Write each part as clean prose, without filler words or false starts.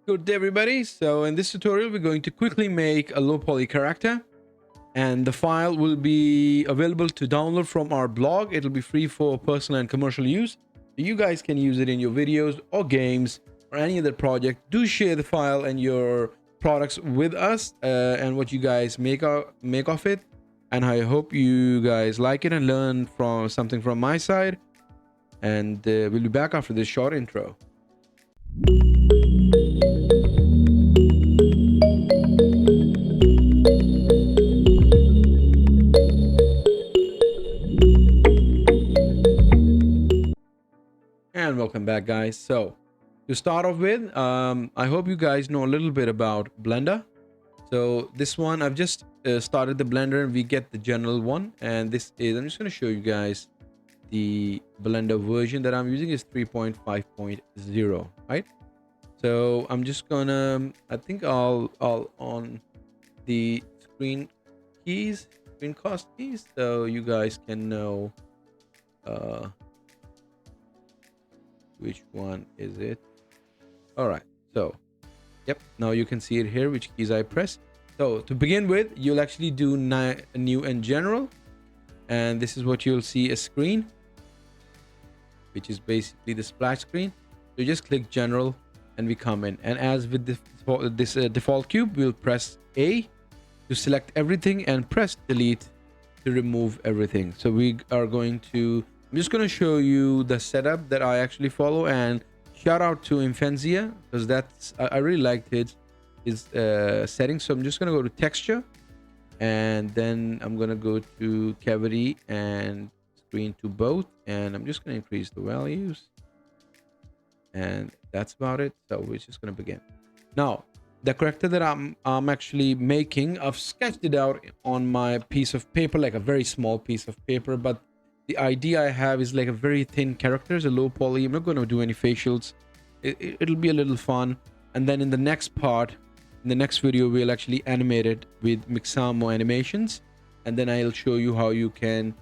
Good day everybody. So in this tutorial we're going to quickly make a low poly character, and the file will be available to download from our blog. It'll be free for personal and commercial use. You guys can use it in your videos or games or any other project. Do share the file and your products with us and what you guys make of it. And I hope you guys like it and learn from something from my side. And we'll be back after this short intro. And welcome back, guys. So to start off with, I hope you guys know a little bit about Blender. So this one, I've just started the Blender and we get the general one. And this is, I'm just going to show you guys the Blender version that I'm using is 3.5.0, right? So I'm just gonna, I think I'll on the screen cost keys, so you guys can know which one is it. All right, so yep, now you can see it here, which keys I press. So to begin with, you'll actually do new and general, and this is what you'll see, a screen, which is basically the splash screen. So you just click general and we come in, and as with this default cube, we'll press A to select everything and press delete to remove everything. So we are going to, I'm just going to show you the setup that I actually follow, and shout out to Infenzia because that's, I really liked his settings. So I'm just going to go to texture, and then I'm going to go to cavity and screen to both, and I'm just going to increase the values, and that's about it. So we're just going to begin. Now the character that I'm actually making, I've sketched it out on my piece of paper, like a very small piece of paper, but the idea I have is like a very thin character, a low poly. I'm not going to do any facials. It'll be a little fun, and then in the next part, in the next video, we'll actually animate it with Mixamo animations, and then I'll show you how you can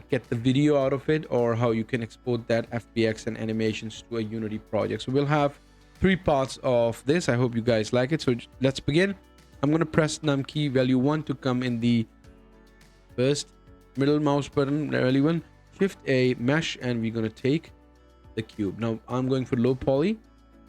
get the video out of it, or how you can export that FBX and animations to a Unity project. So we'll have 3 parts of this. I hope you guys like it. So let's begin. I'm going to press num key value 1 to come in the first middle mouse button, the early one, shift A, mesh, and we're going to take the cube. Now I'm going for low poly,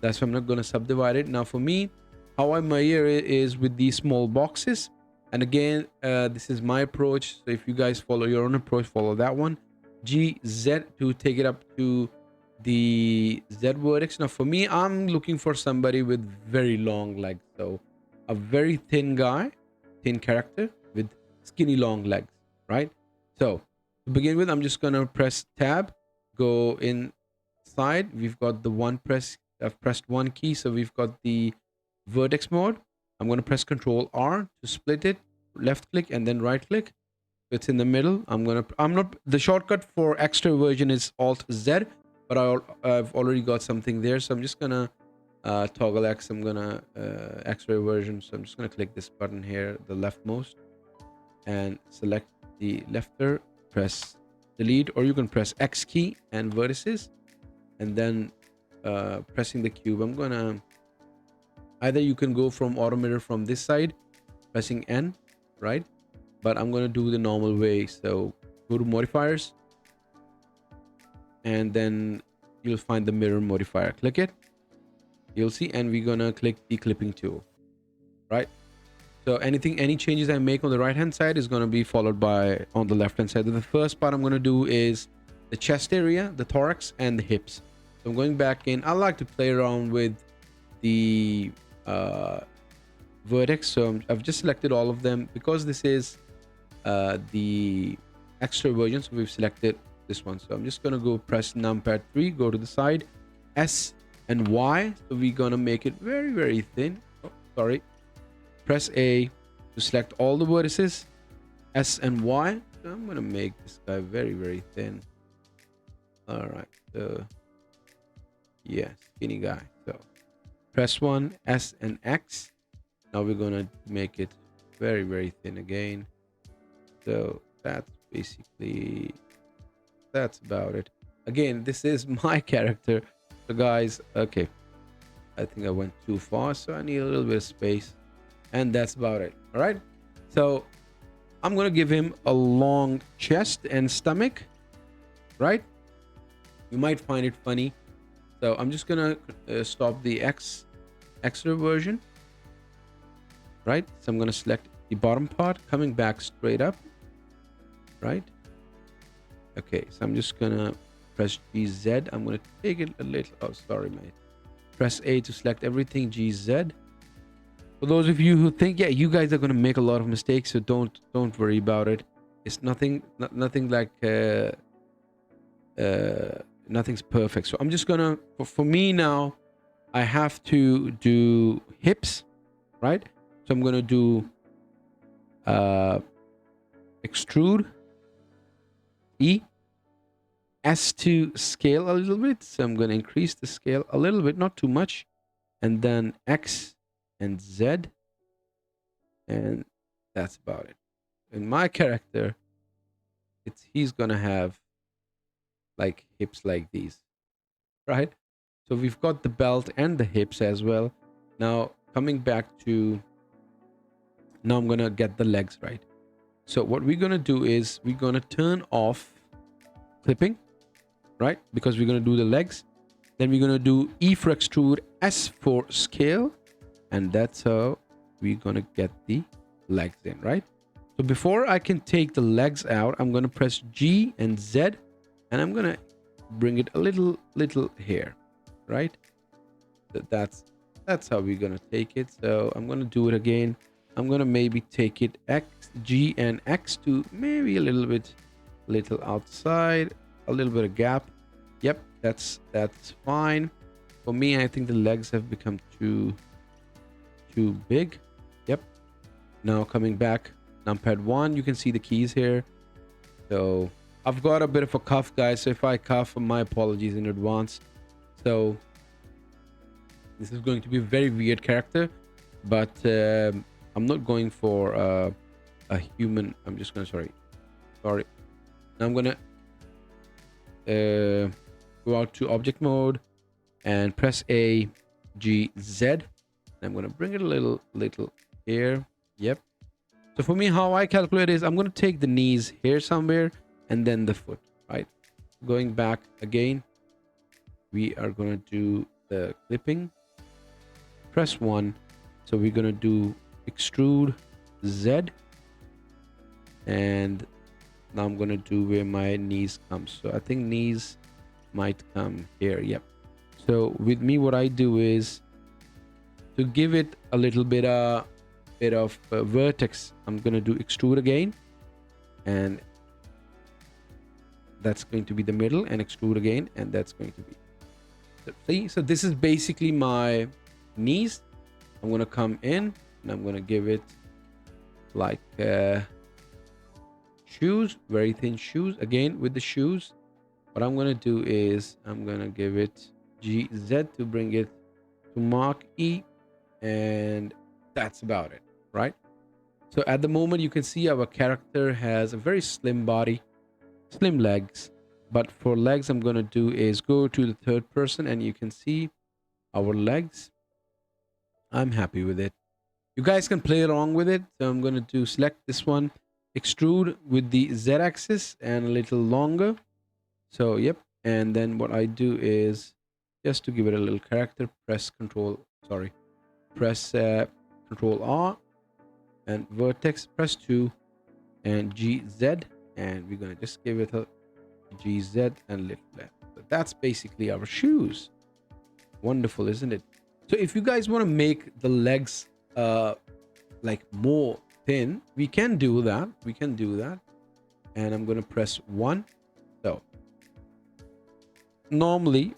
that's why I'm not going to subdivide it. Now for me, how I measure it is with these small boxes. And again, this is my approach, so if you guys follow your own approach, follow that one. GZ to take it up to the Z vertex. Now for me, I'm looking for somebody with very long legs, so a very thin guy, thin character with skinny long legs, right? So to begin with, I'm just gonna press tab, go inside. We've got the one press, I've pressed 1 key, so we've got the vertex mode. I'm going to press Control R to split it, left click and then right click. It's in the middle. I'm not, the shortcut for extra version is Alt Z, but I've already got something there. So I'm just going to toggle X. I'm going to extra version. So I'm just going to click this button here, the leftmost, and select the lefter, press delete, or you can press X key and vertices, and then pressing the cube. I'm going to, either you can go from automator from this side, pressing N, right? But I'm going to do the normal way. So go to modifiers, and then you'll find the mirror modifier. Click it. You'll see, and we're going to click the clipping tool, right? So any changes I make on the right hand side is going to be followed by on the left hand side. The first part I'm going to do is the chest area, the thorax, and the hips. So I'm going back in. I like to play around with the vertex, so I've just selected all of them because this is the extra version, so we've selected this one. So I'm just gonna go press numpad 3, go to the side, S and Y, so we're gonna make it very thin. Oh, sorry, press A to select all the vertices, S and Y. So I'm gonna make this guy very thin. All right, so yeah, skinny guy. So press 1, S and X. Now we're gonna make it very thin again. So that's basically, that's about it. Again, this is my character, so guys, okay, I think I went too far, so I need a little bit of space, and that's about it. All right, so I'm gonna give him a long chest and stomach, right? You might find it funny, so I'm just gonna stop the extra version, right? So I'm gonna select the bottom part, coming back straight up, right? Okay, so I'm just gonna press GZ. I'm gonna take it a little. Oh, sorry, mate. Press A to select everything. GZ. For those of you who think, yeah, you guys are gonna make a lot of mistakes, so don't worry about it. It's nothing like nothing's perfect. So I'm just gonna for me now, I have to do hips, right? So I'm gonna do extrude E. S to scale a little bit, so I'm going to increase the scale a little bit, not too much, and then X and Z, and that's about it. In my character, he's going to have like hips like these, right? So we've got the belt and the hips as well. Now coming back to, now I'm going to get the legs right. So what we're going to do is we're going to turn off clipping, right? Because we're going to do the legs. Then we're going to do E for extrude, S for scale. And that's how we're going to get the legs in, right? So before I can take the legs out, I'm going to press G and Z. And I'm going to bring it a little here, right? That's how we're going to take it. So I'm going to do it again. I'm going to maybe take it X, G and X to maybe a little outside, a little bit of gap. Yep, that's fine. For me, I think the legs have become too big. Yep. Now coming back, numpad 1, you can see the keys here. So I've got a bit of a cough, guys. So if I cough, my apologies in advance. So this is going to be a very weird character, but I'm not going for a human. I'm just gonna sorry. Now I'm gonna go out to object mode and press A, G, Z. I'm gonna bring it a little here. Yep. So for me, how I calculate is I'm gonna take the knees here somewhere and then the foot, right? Going back again, we are gonna do the clipping. Press 1. So we're gonna do extrude Z, and now I'm gonna do where my knees come. So I think knees might come here. Yep. So with me, what I do is to give it a little bit of vertex, I'm gonna do extrude again, and that's going to be the middle, and extrude again, and that's going to be, see. So this is basically my knees. I'm gonna come in and I'm gonna give it like shoes, very thin shoes. Again with the shoes, what I'm gonna do is I'm gonna give it GZ to bring it to mark E, and that's about it, right? So at the moment you can see our character has a very slim body, slim legs, but for legs I'm gonna do is go to the third person and you can see our legs. I'm happy with it. You guys can play along with it. So I'm gonna do select this one, extrude with the Z axis and a little longer. So yep, and then what I do is just to give it a little character, press control R and vertex, press 2 and GZ, and we're gonna just give it a GZ and lift left. So that's basically our shoes. Wonderful, isn't it? So if you guys want to make the legs like more thin, we can do that. And I'm gonna press 1. So normally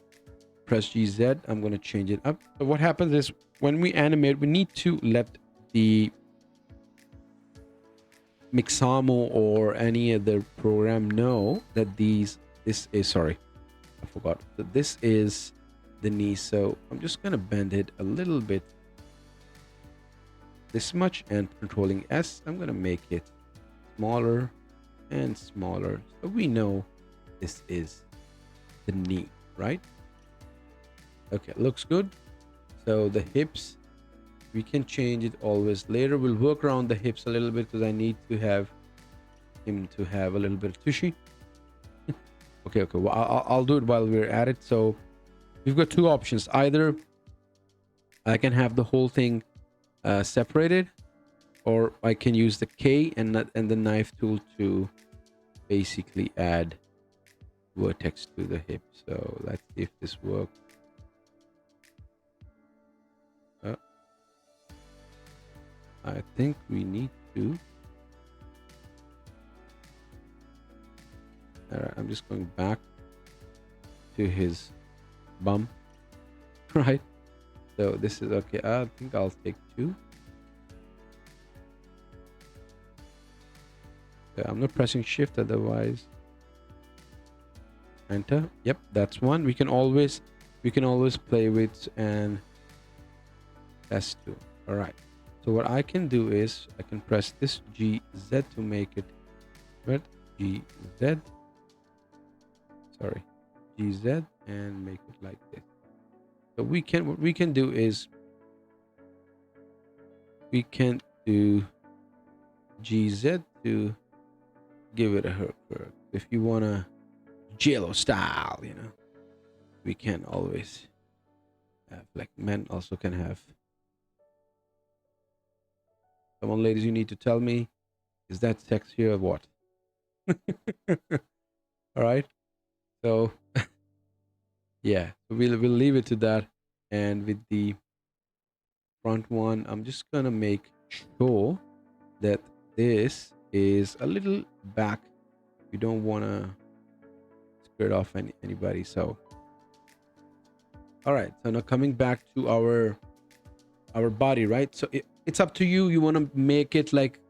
press GZ, I'm gonna change it up. So what happens is when we animate, we need to let the Mixamo or any other program know that this is, sorry, I forgot that this is the knee. So I'm just gonna bend it a little bit this much, and controlling S, I'm gonna make it smaller and smaller so we know this is the knee, right? Okay, looks good. So the hips, we can change it always. Later we'll work around the hips a little bit because I need to have him to have a little bit of tushy. Okay, well, I'll do it while we're at it. So we've got two options. Either I can have the whole thing separated, or I can use the K and the knife tool to basically add vertex to the hip. So let's see if this works. I think we need to. All right, I'm just going back to his bum. Right. So this is okay. I think I'll take 2. So I'm not pressing shift, otherwise. Enter. Yep, that's 1. We can always play with and S2. All right. So what I can do is I can press this GZ to make it red. GZ. Sorry, GZ, and make it like this. So what we can do is we can do GZ to give it a curve. If you wanna JLo style, you know, we can always have, like, men also can have. Come on, ladies, you need to tell me, is that sexy or what? All right. So yeah, so we'll leave it to that. And with the front one, I'm just gonna make sure that this is a little back. We don't want to skirt off anybody. So all right, so now coming back to our body, right? So it's up to you. You want to make it like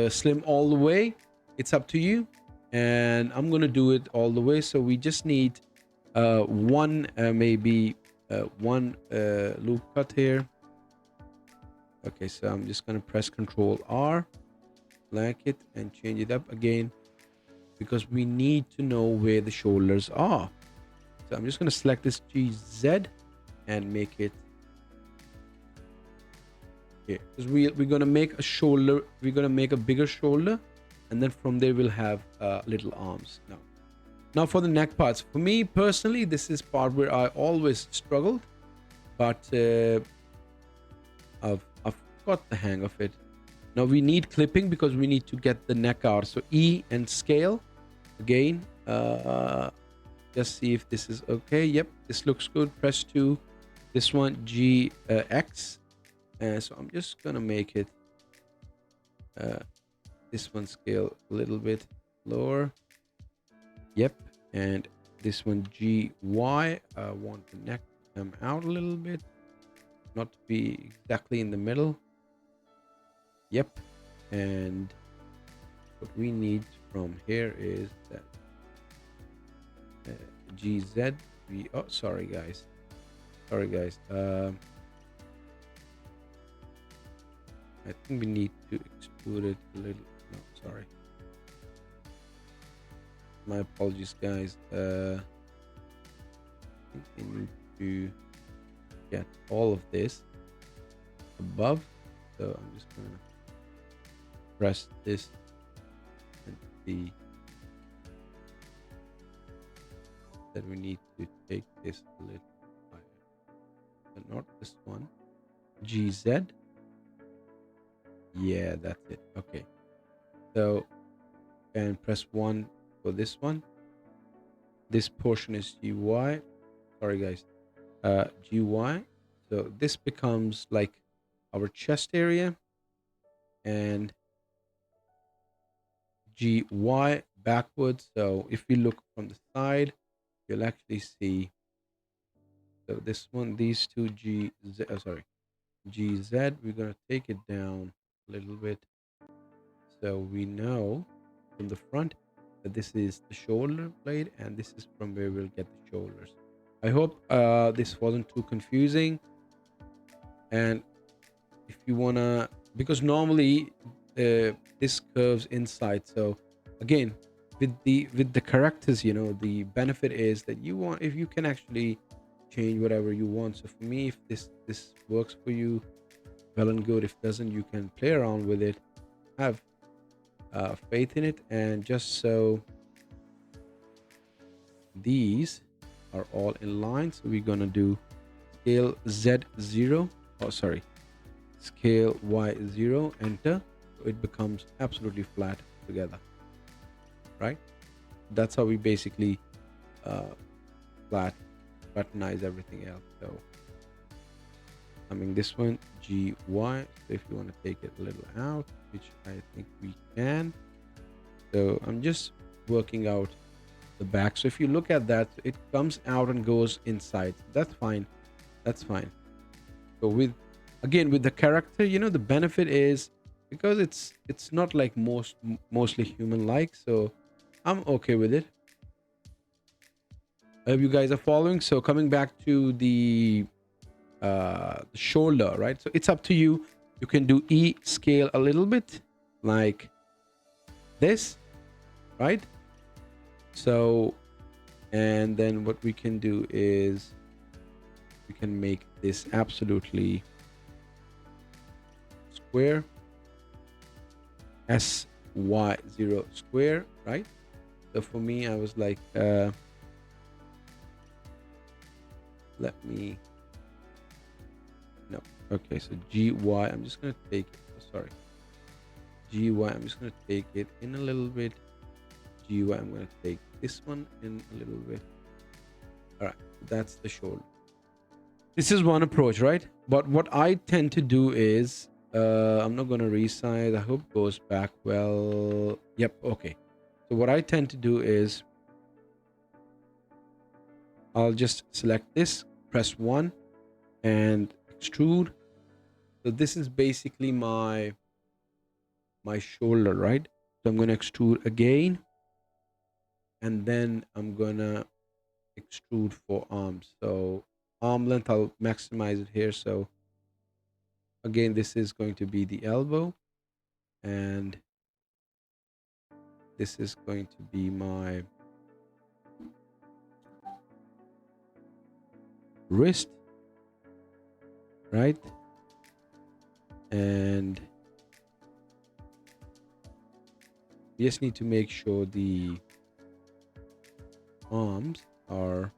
slim all the way, it's up to you. And I'm gonna do it all the way. So we just need one loop cut here. Okay, so I'm just gonna press Control R, like it, and change it up again, because we need to know where the shoulders are. So I'm just gonna select this GZ and make it here, because we're gonna make a shoulder. We're gonna make a bigger shoulder, and then from there we'll have little arms. Now for the neck parts, for me personally, this is part where I always struggled, but I've got the hang of it. Now we need clipping because we need to get the neck out. So E and scale again. Just see if this is okay. Yep, this looks good. Press 2. This one GX. So I'm just gonna make it this one scale a little bit lower. Yep, and this one GY. I want the neck to come out a little bit, not to be exactly in the middle. Yep, and what we need from here is that GZ. Oh, sorry guys. I think we need to extrude it a little. No, sorry. My apologies, guys. I think we need to get all of this above. So I'm just gonna press this and see that we need to take this a little higher, but not this one. GZ. Yeah, that's it. Okay, so and press 1 for this one. This portion is GY. Sorry guys, GY. So this becomes like our chest area, and GY backwards. So if we look from the side, you'll actually see, so this one, these two GZ, GZ, we're gonna take it down a little bit, so we know from the front that this is the shoulder blade, and this is from where we'll get the shoulders. I hope this wasn't too confusing. And if you wanna, because normally this curves inside, so again, with the characters, you know, the benefit is that you want, if you can actually change whatever you want. So for me, if this works for you, well and good. If it doesn't, you can play around with it, have faith in it. And just so these are all in line, so we're gonna do scale Z0, oh sorry, scale Y0, enter. So it becomes absolutely flat together, right? That's how we basically flattenize everything else. So I mean this one GY, so if you want to take it a little out, which I think we can. So I'm just working out the back. So if you look at that, it comes out and goes inside. That's fine. That's fine. So with, again, with the character, you know, the benefit is because it's not like mostly human like, so I'm okay with it. I hope you guys are following. So coming back to the shoulder, right? So it's up to you. You can do E scale a little bit like this, right? So, and then what we can do is we can make this absolutely square, SY0 square, right? So for me, I was like, let me, no, okay, so GY, I'm just gonna take it, oh, sorry, GY, I'm just gonna take it in a little bit, GY, I'm gonna take this one in a little bit. All right, that's the shoulder. This is one approach, right? But what I tend to do is, I'm not gonna resize, I hope it goes back well. Yep, okay. So what I tend to do is, I'll just select this, press 1 and extrude. So this is basically my shoulder, right? So I'm going to extrude again, and then I'm going to extrude for arms. So arm length, I'll maximize it here. So again, this is going to be the elbow, and this is going to be my wrist, right? And we just need to make sure the arms are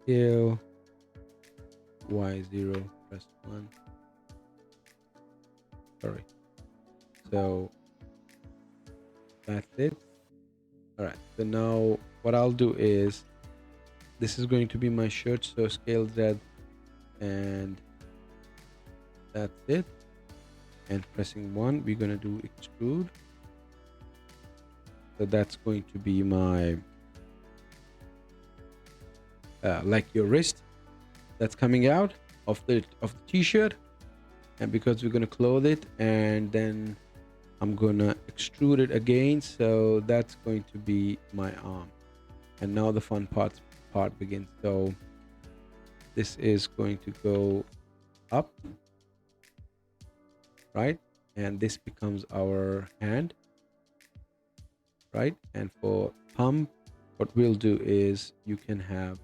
scale Y0 press 1. Sorry. So that's it. All right. So now what I'll do is, this is going to be my shirt. So scale Z, and that's it. And pressing 1, we're going to do extrude. So that's going to be my, like your wrist that's coming out of the t-shirt. And because we're going to clothe it, and then I'm going to extrude it again. So that's going to be my arm. And now the fun part begins. So this is going to go up, right? And this becomes our hand, right? And for thumb, what we'll do is, you can have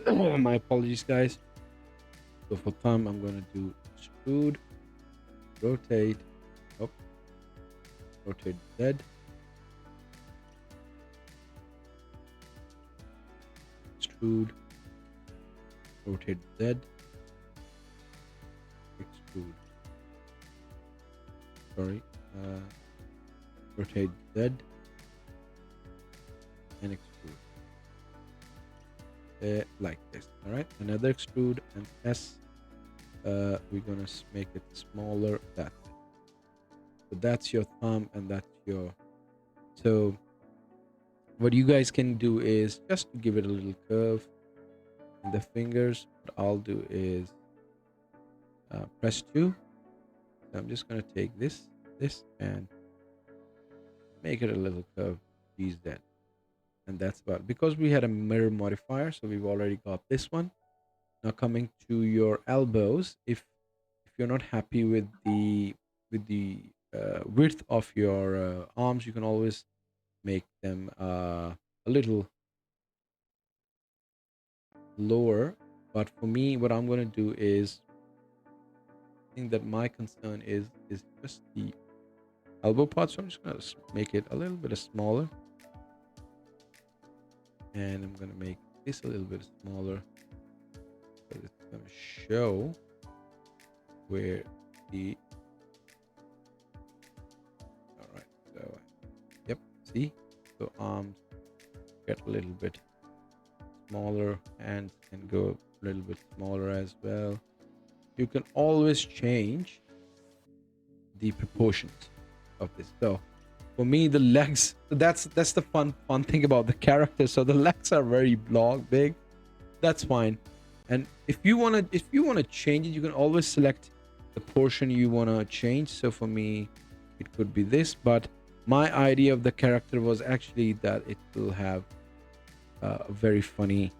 my apologies, guys. So for thumb, I'm going to do extrude, rotate, oh, rotate Z, extrude, rotate Z, extrude. Sorry, rotate Z and extrude. Like this. All right, another extrude and S. We're gonna make it smaller. That. So that's your thumb, and that's your. So what you guys can do is just give it a little curve in the fingers. What I'll do is press 2. So I'm just gonna take this, and make it a little curve. Use that. And that's about, because we had a mirror modifier, so we've already got this one. Now coming to your elbows, if you're not happy with the width of your arms, you can always make them a little lower. But for me, what I'm going to do is, I think that my concern is just the elbow part, so I'm just going to make it a little bit smaller, and I'm going to make this a little bit smaller, because it's going to show where the all right, so yep, see, so arms get a little bit smaller, hands can go a little bit smaller as well. You can always change the proportions of this. So for me, the legs, that's the fun thing about the character. So the legs are very big. That's fine. And if you want to change it, you can always select the portion you want to change. So for me, it could be this, but my idea of the character was actually that it will have a very funny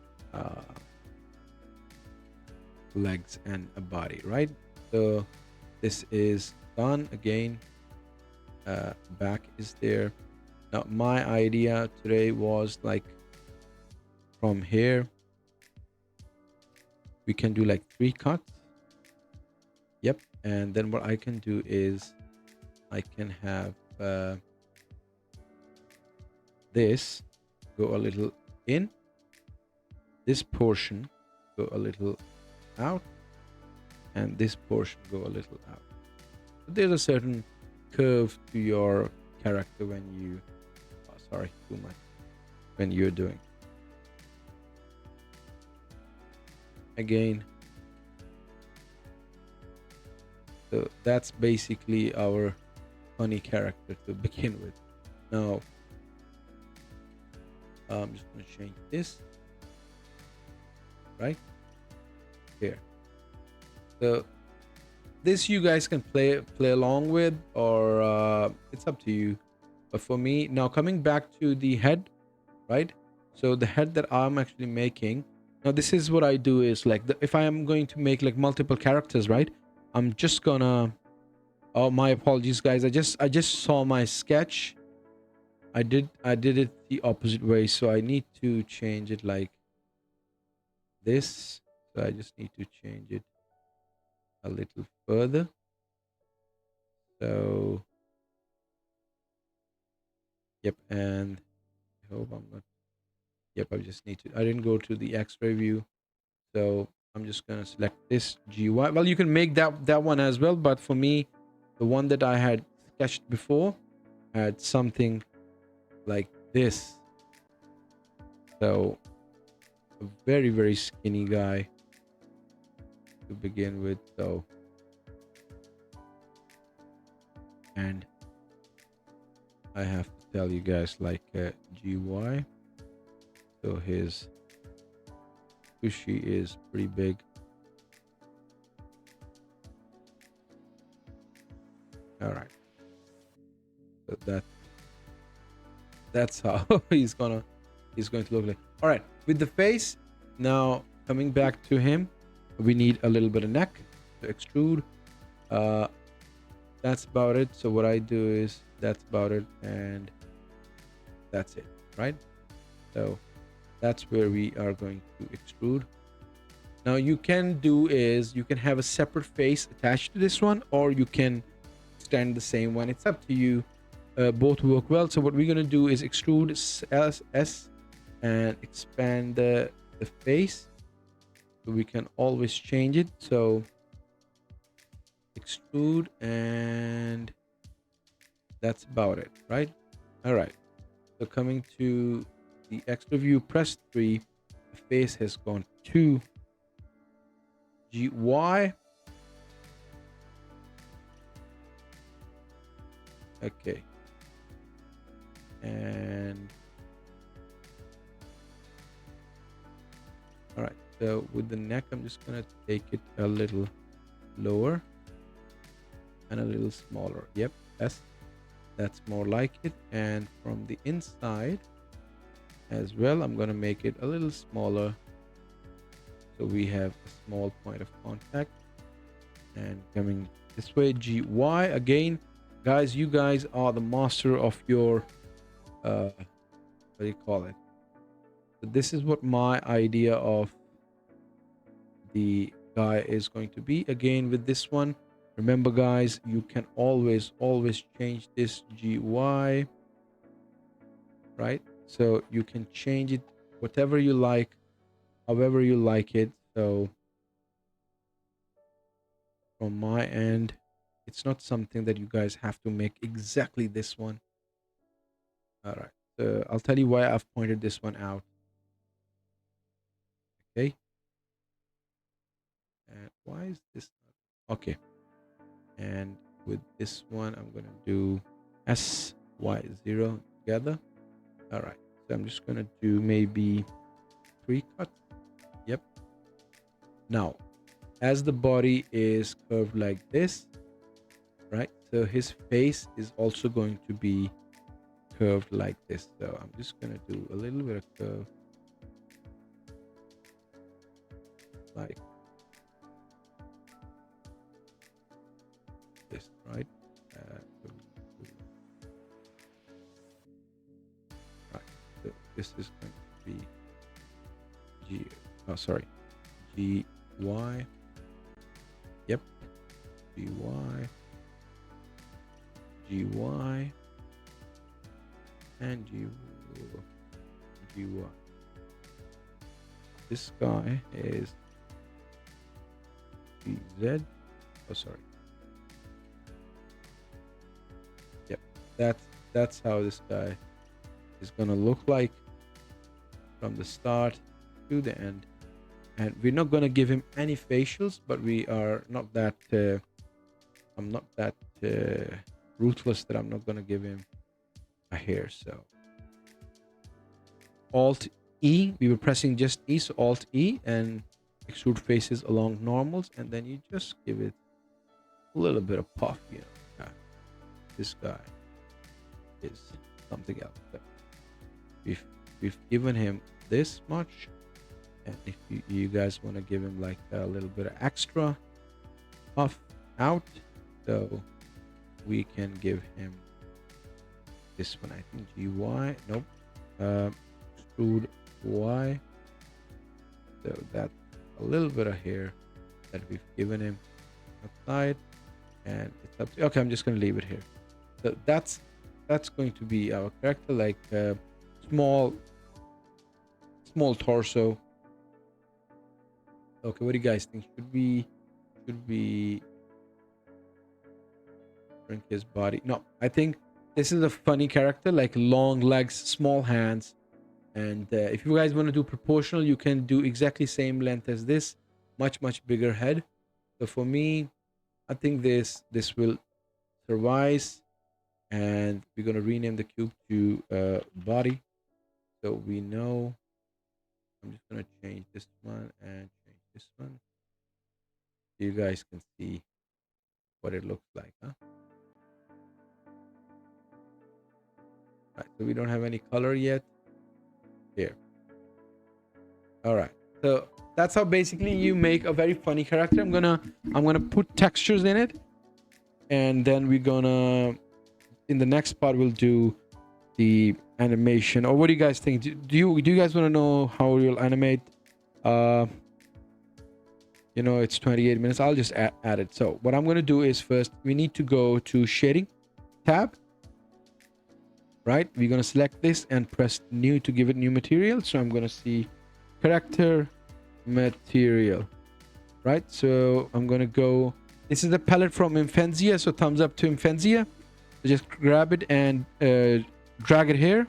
legs and a body, right? So this is done. Again, back is there. Now my idea today was like, from here we can do like 3 cuts. Yep. And then what I can do is I can have this go a little in, this portion go a little out, and this portion go a little out. But there's a certain curve to your character when you sorry, too much, when you're doing. Again, so that's basically our funny character to begin with. Now I'm just going to change this right here. So this you guys can play along with, or it's up to you. But for me, now coming back to the head, right? So the head that I'm actually making now, this is what I do is like if I am going to make like multiple characters, right? I'm just gonna, oh, my apologies guys, I just saw my sketch. I did it the opposite way, so I need to change it like this. So I just need to change it a little further. So yep, and I hope I'm not, yep, I just need to, I didn't go to the X-ray view, so I'm just gonna select this GY. Well, you can make that one as well, but for me, the one that I had sketched before had something like this. So a very skinny guy to begin with. So, and I have to tell you guys like GY. So his cushy is pretty big. All right. So that's how he's going to look like. All right, with the face, now coming back to him, we need a little bit of neck to extrude. That's about it. So what I do is that's about it, and that's it, right? So that's where we are going to extrude. Now you can do is you can have a separate face attached to this one, or you can extend the same one. It's up to you. Both work well. So what we're going to do is extrude S and expand the face, so we can always change it. So extrude, and that's about it, right? All right, so coming to the extra view, press 3, the face has gone to GY. Okay, and all right, so with the neck, I'm just gonna take it a little lower and a little smaller. Yep, that's more like it. And from the inside as well, I'm gonna make it a little smaller, so we have a small point of contact. and coming this way, GY. Again, guys, you guys are the master of your what do you call it? So this is what my idea of the guy is going to be. Again, with this one, remember guys, you can always change this GY, right? So you can change it whatever you like, however you like it. So from my end, it's not something that you guys have to make exactly this one. All right, so I'll tell you why I've pointed this one out. Okay, and why is this not okay? And with this one, I'm gonna do SY0 together. All right, so I'm just gonna do maybe 3 cuts. Yep. Now, as the body is curved like this, right? So his face is also going to be curved like this. So I'm just gonna do a little bit of curve, like this, right? Right. So this is going to be G. Oh, sorry, GY. Yep. GY. GY. And GY. This guy is GZ. Oh, sorry. Yep, that's how this guy is gonna look like from the start to the end. And we're not gonna give him any facials, but we are not that I'm not that ruthless that I'm not gonna give him a hair. So Alt E, we were pressing just E, so Alt E and extrude faces along normals, and then you just give it a little bit of puff, you know. This guy is something else. So we've given him this much, and if you guys want to give him like a little bit of extra puff out, so we can give him this one. I think GY. Nope. Extrude Y. So that's a little bit of hair that we've given him outside, and it's up to, okay, I'm just gonna leave it here. So that's going to be our character, like small torso. Okay, what do you guys think? Should we shrink his body? No, I think this is a funny character, like long legs, small hands. And if you guys want to do proportional, you can do exactly same length as this, much bigger head. So for me, I think this will suffice, and we're going to rename the cube to body, so we know. I'm just going to change this one and change this one, so you guys can see what it looks like, huh? Right, so we don't have any color yet here. All right, so that's how basically you make a very funny character. I'm gonna put textures in it, and then we're gonna, in the next part, we'll do the animation. Or what do you guys think? Do you guys want to know how we'll animate? You know, it's 28 minutes. I'll just add it. So what I'm going to do is, first we need to go to shading tab, right? We're going to select this and press new to give it new material. So I'm going to see character material, right? So I'm going to go, this is the palette from Infenzia, so thumbs up to Infenzia. So just grab it and drag it here,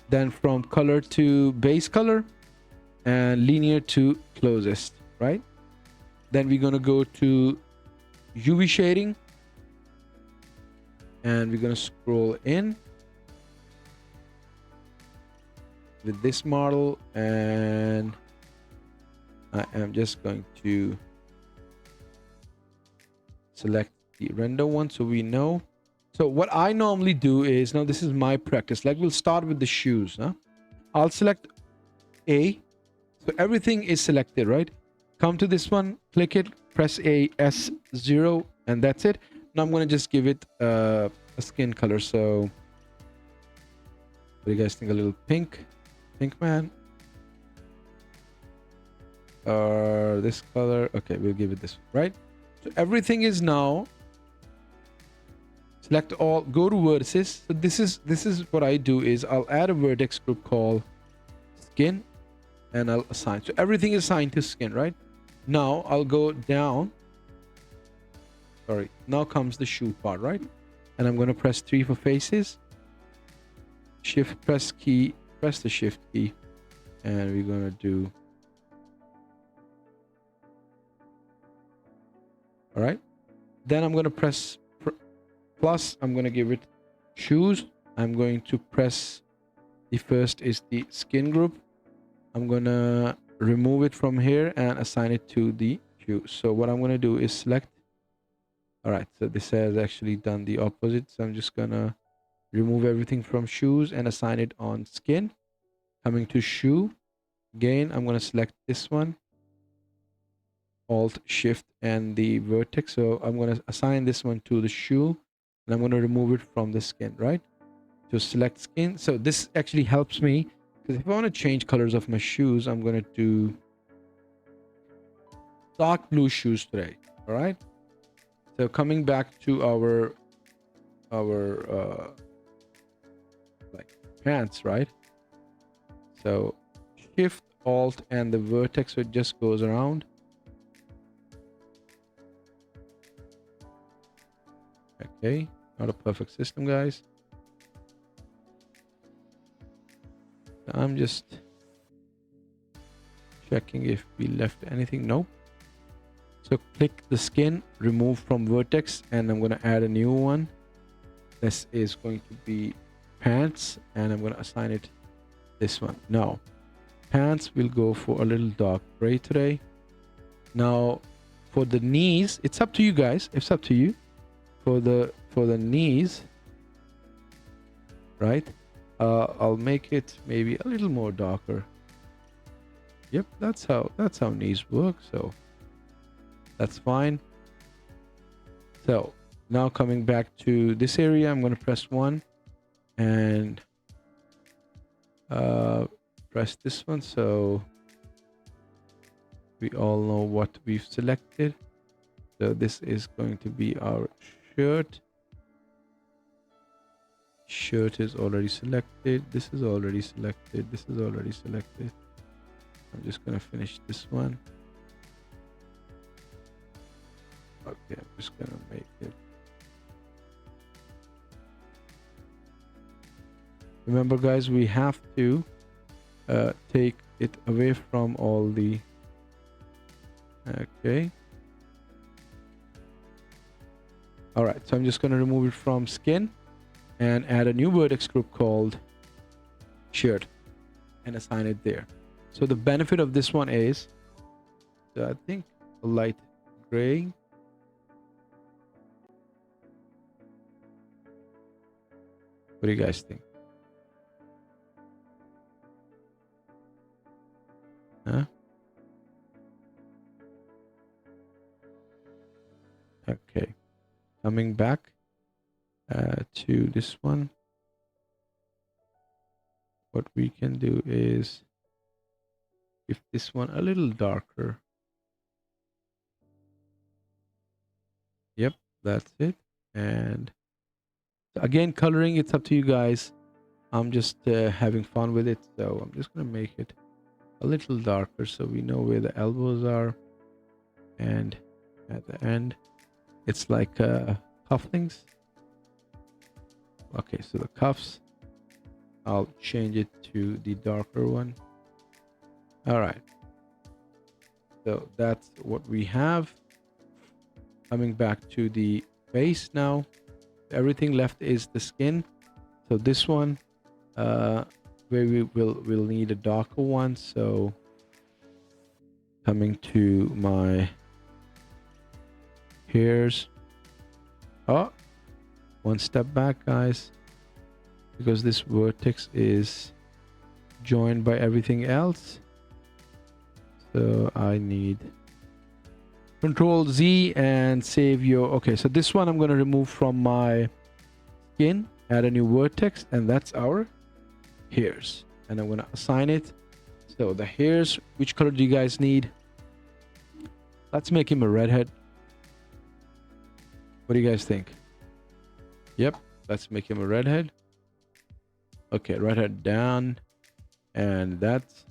then from color to base color, and linear to closest, right? Then we're going to go to UV shading, and we're going to scroll in with this model, and I am just going to select the render one so we know. So what I normally do is, now this is my practice, like we'll start with the shoes, huh? I'll select A, so everything is selected, right? Come to this one, click it, press a S0, and that's it. Now I'm going to just give it a skin color. So what do you guys think? A little pink man, or this color? Okay, we'll give it this one, right? So everything is now select all, go to vertices. So this is what I do is I'll add a vertex group called skin, and I'll assign. So everything is assigned to skin, right? Now I'll go down. Sorry, now comes the shoe part, right? And I'm going to press 3 for faces. Shift press the shift key, and we're going to do, all right. Then I'm going to press plus. I'm going to give it shoes. I'm going to press the first is the skin group. I'm going to remove it from here and assign it to the shoe. So what I'm going to do is select. All right, so this has actually done the opposite. So I'm just going to remove everything from shoes and assign it on skin. Coming to shoe, again, I'm going to select this one. Alt shift and the vertex. So I'm going to assign this one to the shoe, and I'm going to remove it from the skin, right? To select skin. So this actually helps me, because if I want to change colors of my shoes, I'm going to do dark blue shoes today. All right. So coming back to our like pants, right? So shift alt and the vertex, so it just goes around. Okay, not a perfect system, guys. I'm just checking if we left anything. Nope. So click the skin, remove from vertex, and I'm going to add a new one. This is going to be pants, and I'm going to assign it this one. Now pants will go for a little dark gray today. Now for the knees, it's up to you guys. It's up to you. For the knees, right? I'll make it maybe a little more darker. Yep, that's how knees work. So that's fine. So now coming back to this area, I'm going to press 1 and press this one, so we all know what we've selected. So this is going to be our shirt. Shirt is already selected. This is already selected. This is already selected. I'm just going to finish this one. Okay, I'm just going to make it. Remember, guys, we have to take it away from all the... Okay. All right, so I'm just going to remove it from skin and add a new vertex group called shirt and assign it there. So the benefit of this one is, I think, a light gray. What do you guys think? Huh? Okay, coming back to this one. What we can do is give this one a little darker. Yep, that's it. And again, coloring, it's up to you guys. I'm just having fun with it, so I'm just gonna make it a little darker so we know where the elbows are, and at the end it's like cufflinks. Okay, so the cuffs, I'll change it to the darker one. All right, so that's what we have. Coming back to the face now, everything left is the skin. So this one where we'll need a darker one. So coming to my hairs. Oh, one step back, guys, because this vertex is joined by everything else. So I need Control Z and save your. Okay, so this one I'm going to remove from my skin, add a new vertex, and that's our hairs. And I'm going to assign it. So the hairs, which color do you guys need? Let's make him a redhead. What do you guys think? Yep, let's make him a redhead. Okay, redhead down. And that's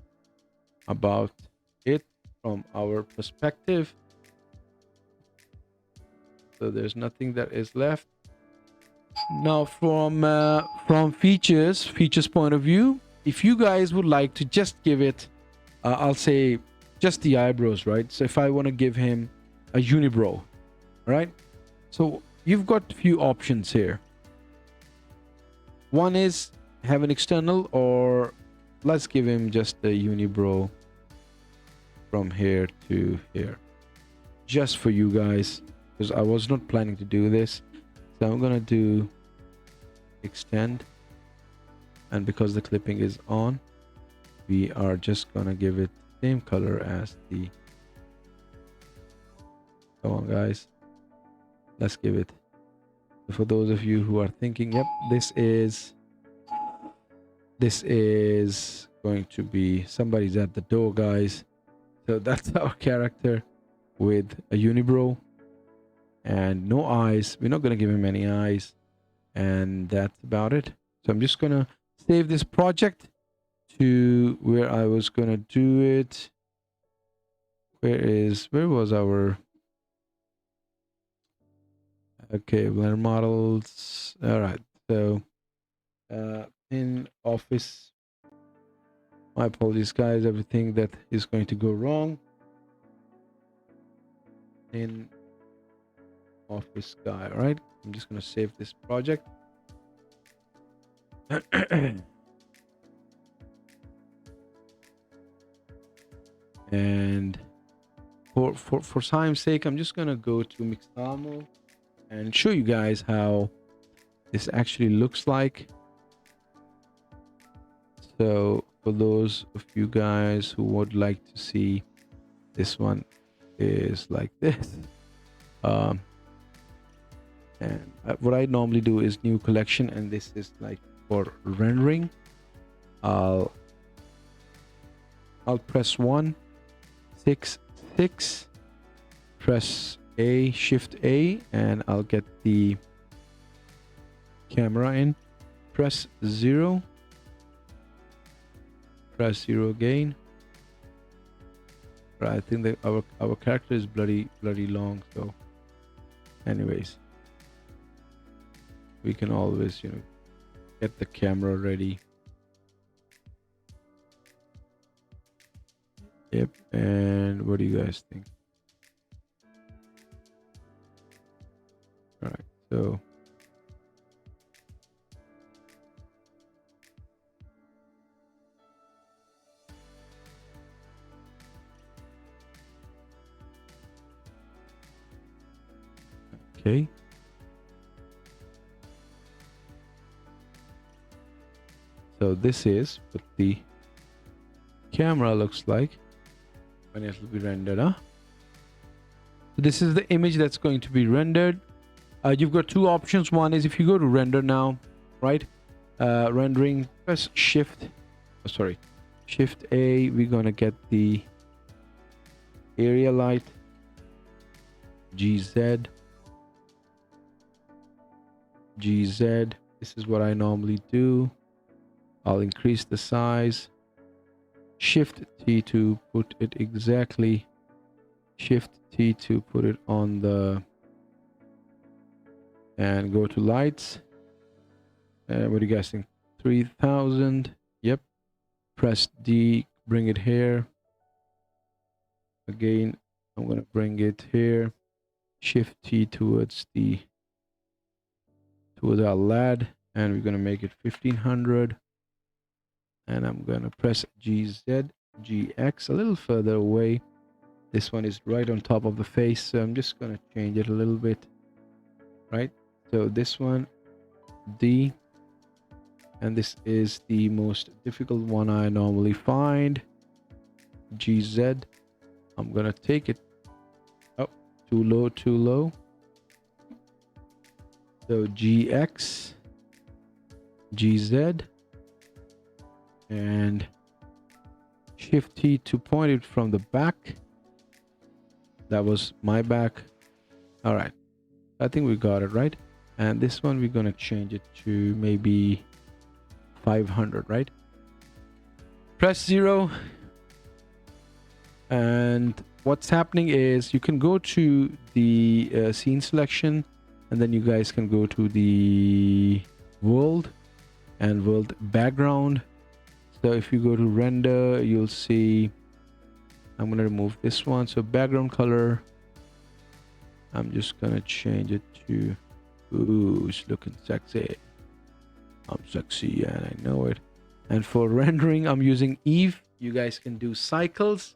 about it from our perspective. So there's nothing that is left. Now from features point of view, if you guys would like to just give it, I'll say just the eyebrows, right? So if I want to give him a unibrow, right? So you've got a few options here. One is have an external, or let's give him just a unibrow from here to here, just for you guys, because I was not planning to do this. So I'm gonna do extend, and because the clipping is on, we are just gonna give it the same color as the. Come on, guys, let's give it. For those of you who are thinking, yep, this is going to be somebody's at the door, guys. So that's our character with a unibrow and no eyes. We're not going to give him any eyes, and that's about it. So I'm just going to save this project to where I was going to do it. Where was our, okay, blender models. All right, so in office, my apologies, guys, everything that is going to go wrong in office guy. All right, I'm just going to save this project. And for time's sake, I'm just going to go to Mixamo and show you guys how this actually looks like. So for those of you guys who would like to see, this one is like this. And what I normally do is new collection, and this is like for rendering. I'll press 1, 6, 6, press A, Shift A, and I'll get the camera in. Press 0. Press 0 again. But I think that our character is bloody long, so anyways, we can always, you know, get the camera ready. Yep. And what do you guys think? All right, so okay. So this is what the camera looks like when it will be rendered. So this is the image that's going to be rendered. You've got two options. One is if you go to render now, right? Rendering, press Shift A. We're gonna get the area light, GZ. This is what I normally do. I'll increase the size. Shift T to put it exactly. Shift T to put it on the, and go to lights. What do you guys think? 3000. Yep. Press D, bring it here. Again, I'm gonna bring it here. Shift T towards our LAD, and we're gonna make it 1500. And I'm gonna press GZ, GX a little further away. This one is right on top of the face, so I'm just gonna change it a little bit. Right, so this one, D, and this is the most difficult one I normally find, GZ. I'm gonna take it. Oh, too low, too low. So GX, GZ, and Shift T to point it from the back. That was my back. All right, I think we got it right. And this one we're gonna change it to maybe 500, right? Press 0. And what's happening is you can go to the scene selection, and then you guys can go to the world and world background. So if you go to render, you'll see, I'm gonna remove this one. So background color, I'm just gonna change it to, ooh, it's looking sexy. I'm sexy and I know it. And for rendering, I'm using Eve. You guys can do cycles.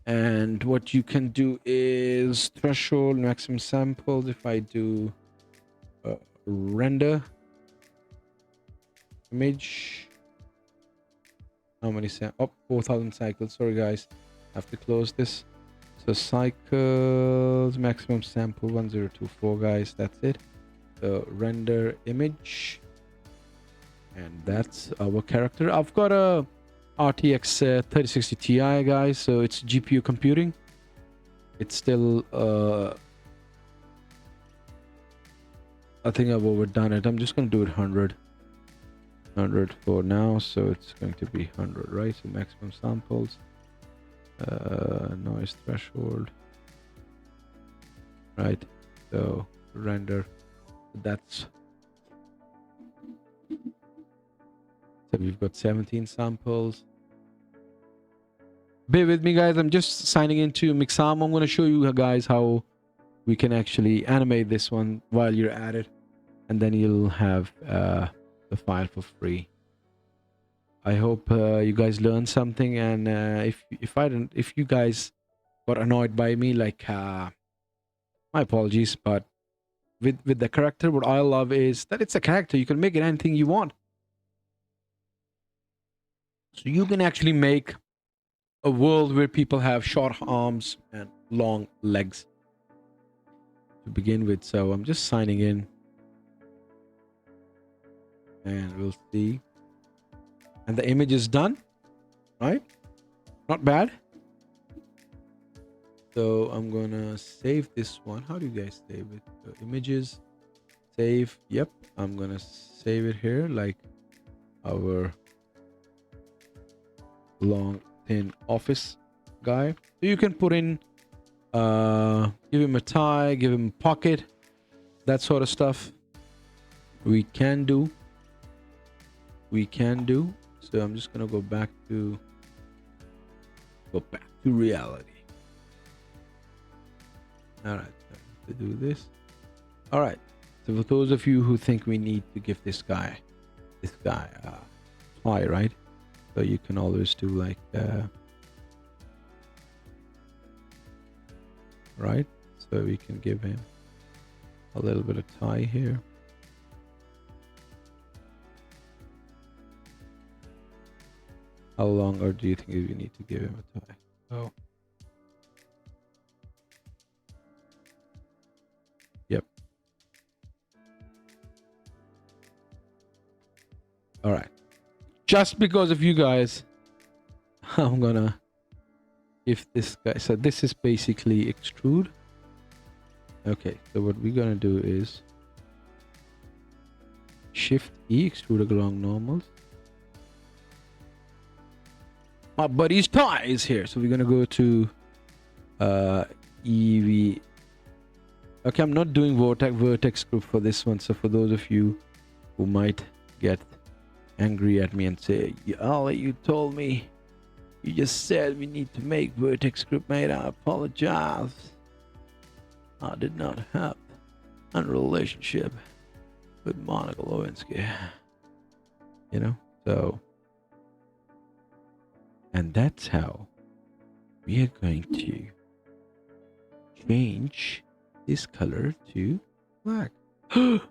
And what you can do is threshold, maximum samples. If I do render image, how many 4,000 cycles. Sorry guys, I have to close this. So cycles, maximum sample 1024, guys. That's it. So render image, and that's our character. I've got a RTX 3060 Ti, guys, so it's GPU computing. It's still I think I've overdone it. I'm just gonna do it 100 for now, so it's going to be 100, right? So maximum samples, noise threshold, right? So render, that's, so we've got 17 samples. Bear with me, guys. I'm just signing into Mixamo. I'm going to show you guys how we can actually animate this one while you're at it, and then you'll have the file for free. I hope you guys learned something, and if you guys got annoyed by me, like my apologies. But with the character, what I love is that it's a character. You can make it anything you want. So you can actually make a world where people have short arms and long legs to begin with. So I'm just signing in, and we'll see. And the image is done, right? Not bad. So I'm gonna save this one. How do you guys save it? So images, save. Yep, I'm gonna save it here, like our long thin office guy. So you can put in give him a tie, give him a pocket, that sort of stuff. We can do. So I'm just gonna go back to reality. All right, to do this. All right, so for those of you who think we need to give this guy tie, right? So you can always do like right? So we can give him a little bit of tie here. How long or do you think you need to give him a tie? Oh. Yep. All right. Just because of you guys, I'm gonna give this guy. So this is basically extrude. Okay. So what we're gonna do is Shift E, extrude along normals. My buddy's tie is here, so we're gonna go to EV. Okay, I'm not doing vertex group for this one. So for those of you who might get angry at me and say, Ali, you told me, you just said we need to make vertex group, mate. I apologize. I did not have a relationship with Monica Lewinsky. You know, so. And that's how we are going to change this color to black. How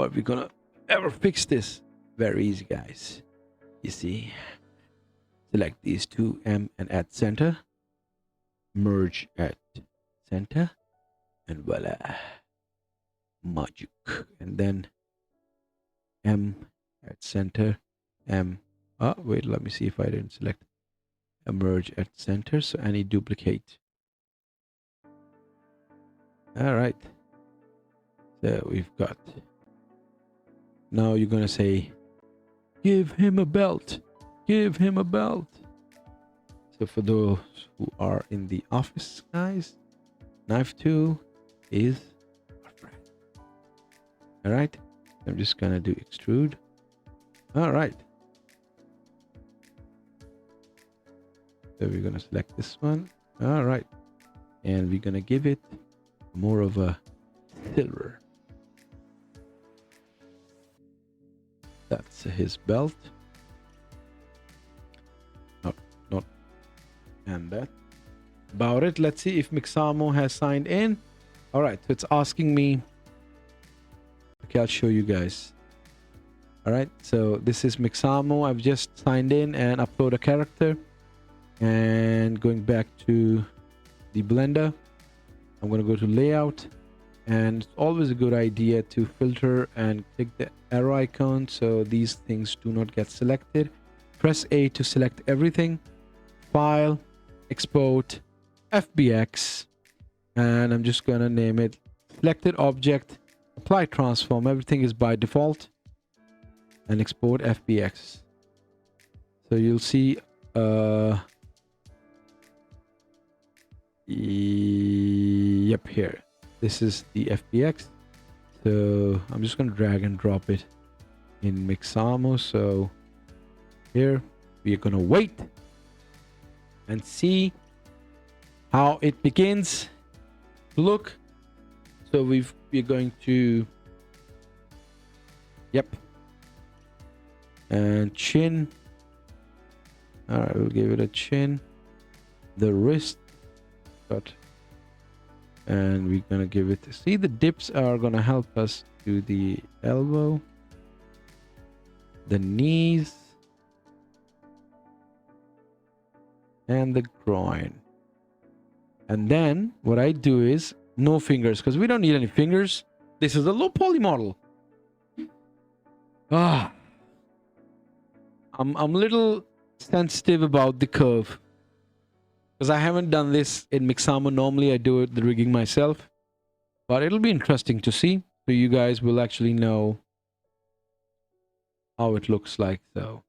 are we gonna ever fix this? Very easy, guys. You see, select these two M and add center, merge at center, and voila, magic. And then M at center, M. Oh, wait, let me see if I didn't select emerge at center. So any duplicate. All right. So we've got. Now you're going to say, give him a belt. Give him a belt. So for those who are in the office, guys, knife tool is our friend. All right. I'm just going to do extrude. All right. So we're going to select this one. All right. And we're going to give it more of a silver. That's his belt. Oh, not. And that. About it. Let's see if Mixamo has signed in. All right. So it's asking me. Okay, I'll show you guys. All right. So this is Mixamo. I've just signed in and upload a character. And going back to the Blender, I'm going to go to layout. And it's always a good idea to filter and click the arrow icon so these things do not get selected. Press A to select everything. File, export, FBX, and I'm just gonna name it selected object, apply transform. Everything is by default, and export FBX. So you'll see yep, here. This is the FBX. So I'm just going to drag and drop it in Mixamo. So here we are going to wait and see how it begins to look. So we're going to, yep. And chin. All right, we'll give it a chin. The wrist cut. And we're gonna give it, see, the dips are gonna help us do the elbow, the knees, and the groin. And then what I do is no fingers, because we don't need any fingers. This is a low poly model. I'm a little sensitive about the curve, because I haven't done this in Mixamo. Normally I do the rigging myself, but it'll be interesting to see. So you guys will actually know how it looks like. So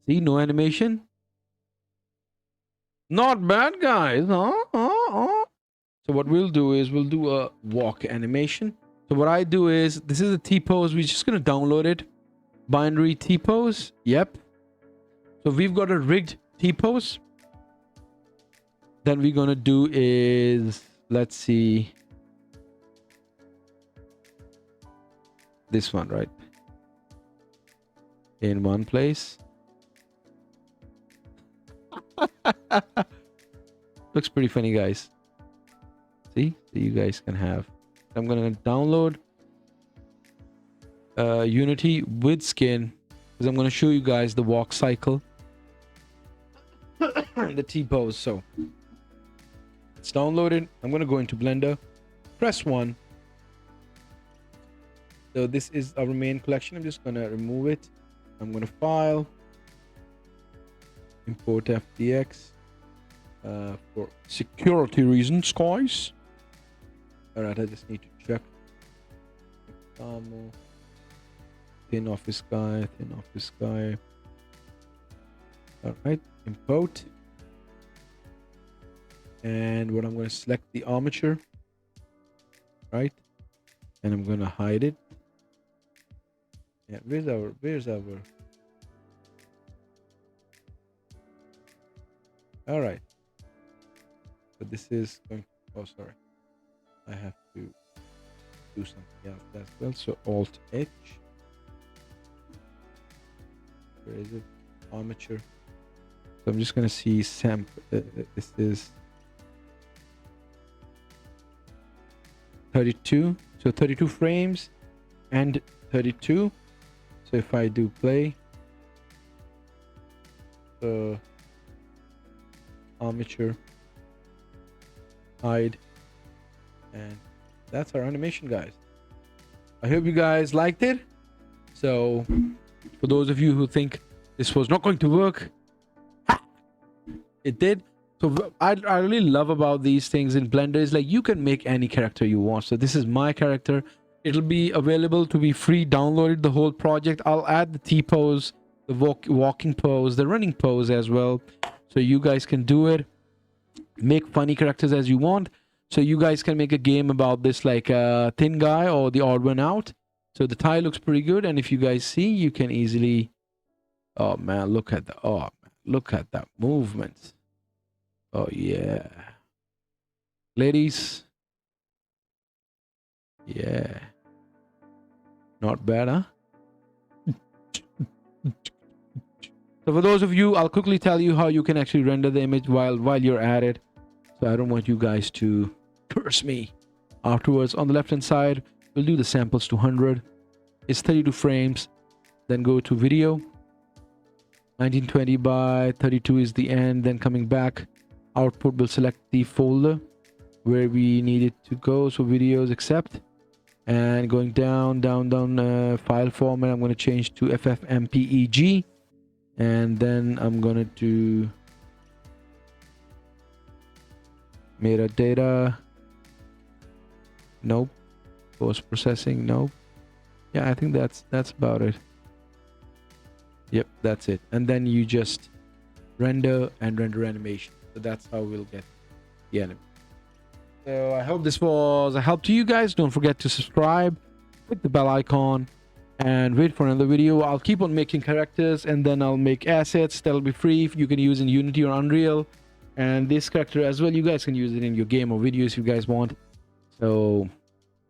see, no animation. Not bad, guys. So what we'll do is we'll do a walk animation. So what I do is, this is a T-pose. We're just going to download it. Binary T-pose. Yep. So we've got a rigged T-pose. Then we're going to do is, let's see. This one, right? In one place. Looks pretty funny, guys. See? So you guys can have. I'm going to download Unity with skin, because I'm going to show you guys the walk cycle. The T-pose. So it's downloaded. I'm going to go into Blender. Press 1. So this is our main collection. I'm just going to remove it. I'm going to file. Import FBX. For security reasons, guys. Alright, I just need to check. Thin office guy, thin office guy. Alright, import. And what I'm going to select the armature. Right? And I'm going to hide it. Yeah, where's our Alright. So this is going, oh sorry. I have to do something else as well. So Alt H. Where is it? Armature. So I'm just going to see sample. This is 32. So 32 frames and 32. So if I do play, armature, hide, and that's our animation, guys. I hope you guys liked it. So for those of you who think this was not going to work, it did. So I really love about these things in Blender is like you can make any character you want. So this is my character. It'll be available to be free downloaded, the whole project. I'll add the T-pose, the walking pose, the running pose as well. So you guys can do it. Make funny characters as you want. So you guys can make a game about this like a thin guy or the odd one out. So the tie looks pretty good. And if you guys see, you can easily... Oh man, look at the... Oh man, look at that movement. Oh yeah. Ladies. Yeah. Not bad, huh? So for those of you, I'll quickly tell you how you can actually render the image while you're at it. So I don't want you guys to curse me afterwards. On the left hand side, we'll do the samples to 100. It's 32 frames. Then go to video. 1920 by 32 is the end. Then coming back, output will select the folder where we need it to go. So videos accept. And going down file format, I'm going to change to FFmpeg. And then I'm going to do metadata. Nope. Post processing. Nope. Yeah, I think that's about it. Yep, that's it. And then you just render and render animation. So that's how we'll get the animation. So I hope this was a help to you guys. Don't forget to subscribe, click the bell icon, and wait for another video. I'll keep on making characters, and then I'll make assets that'll be free. You can use in Unity or Unreal. And this character as well, you guys can use it in your game or videos if you guys want. So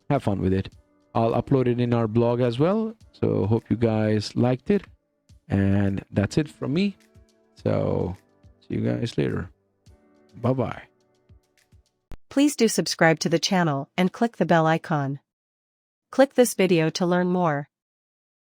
have fun with it. I'll upload it in our blog as well. So hope you guys liked it. And that's it from me. So see you guys later. Bye-bye. Please do subscribe to the channel and click the bell icon. Click this video to learn more.